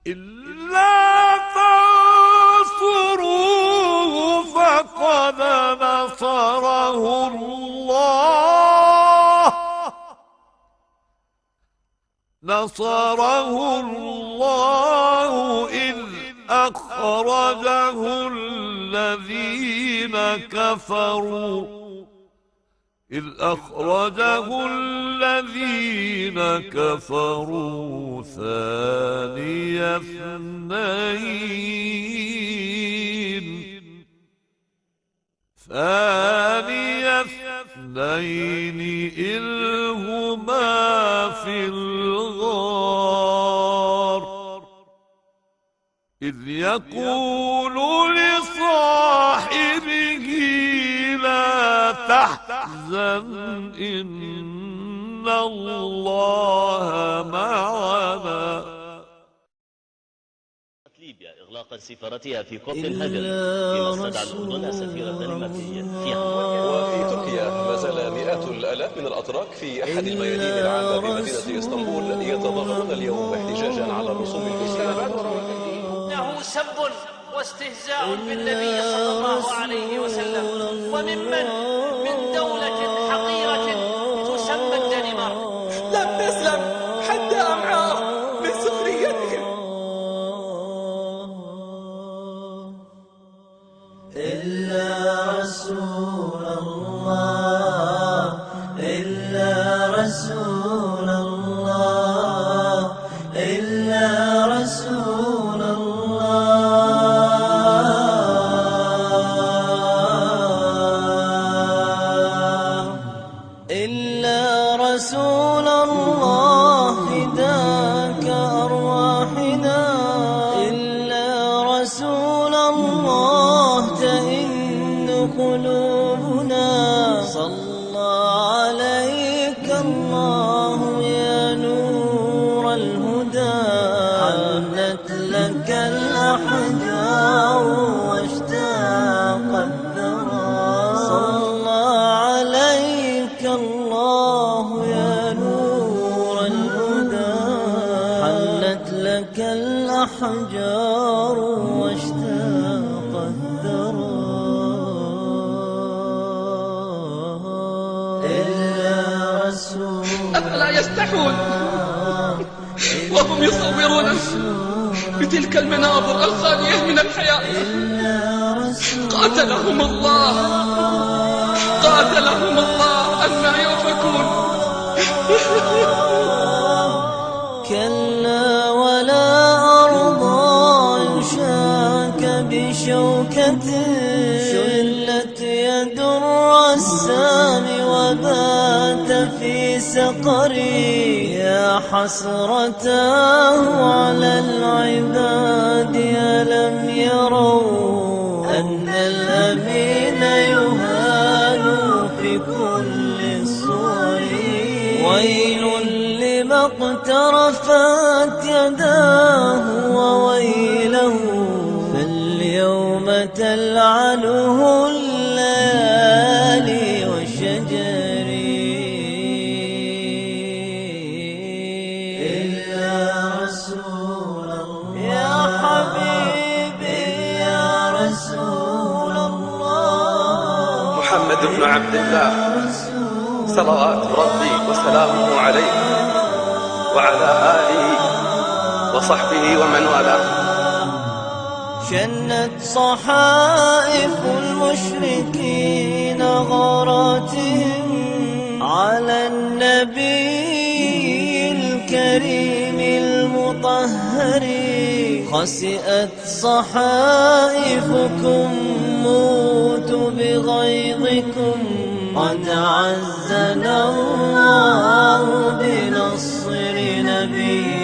إلا تنصروه فقد نصره الله إذ أخرجه الذين كفروا ثاني اثنين إذ هما في الغار إذ يقول لصاحبه لا تحزن إن الله معنا. ليبيا إغلاق سفارتها في كوبنهاجن فيما استدعى الأردن سفير الدنماركي في وفي تركيا ما زال مئات الآلاف من الأتراك في أحد الميادين العامة بمدينة اسطنبول يتظاهرون اليوم احتجاجا على الرسوم الفلسطينية. إنه سب واستهزاء بالنبي صلى الله عليه وسلم وممن من دولة حقيرة تسمى الدنمارك لم تسلم حتى أمعاء من سخريتهم. إلا رسول الله، إلا رسول الله، إلا رسول الله، إلا رسول الله فداك أرواحنا، إلا رسول الله تئن قلوبنا. صلى عليك الله يا نور الهدى، حنت لك الأحجار واشتاق الثرى. صلى عليك الله يا نور الهدى، حنت لك الأحجار واشتاق الثرى. إلا رسول أفلا يستحون وهم يصورون بتلك المناظر الخالية من الحياة؟ قاتلهم الله، قاتلهم الله أما يؤفكون. كلا ولا أرضى يشاك بشوكة، شلت يد الرسام وبات في سقري. يا حسرتاه على العباد ألم يروا أن الأمين يهان في كل الصور. ويل لما اقترفت يداه وويله، فاليوم تلعنه الليالي والشجر. إلا رسول الله يا حبيبي يا رسول الله، محمد بن عبد الله صلوات ربي وسلامه عليه وعلى آله وصحبه ومن والاه. شنت صحائف المشركين غاراتهم على النبي الكريم المطهر. خسئت صحائفكم موتوا بغيظكم، قد عزنا الله بنصر نبي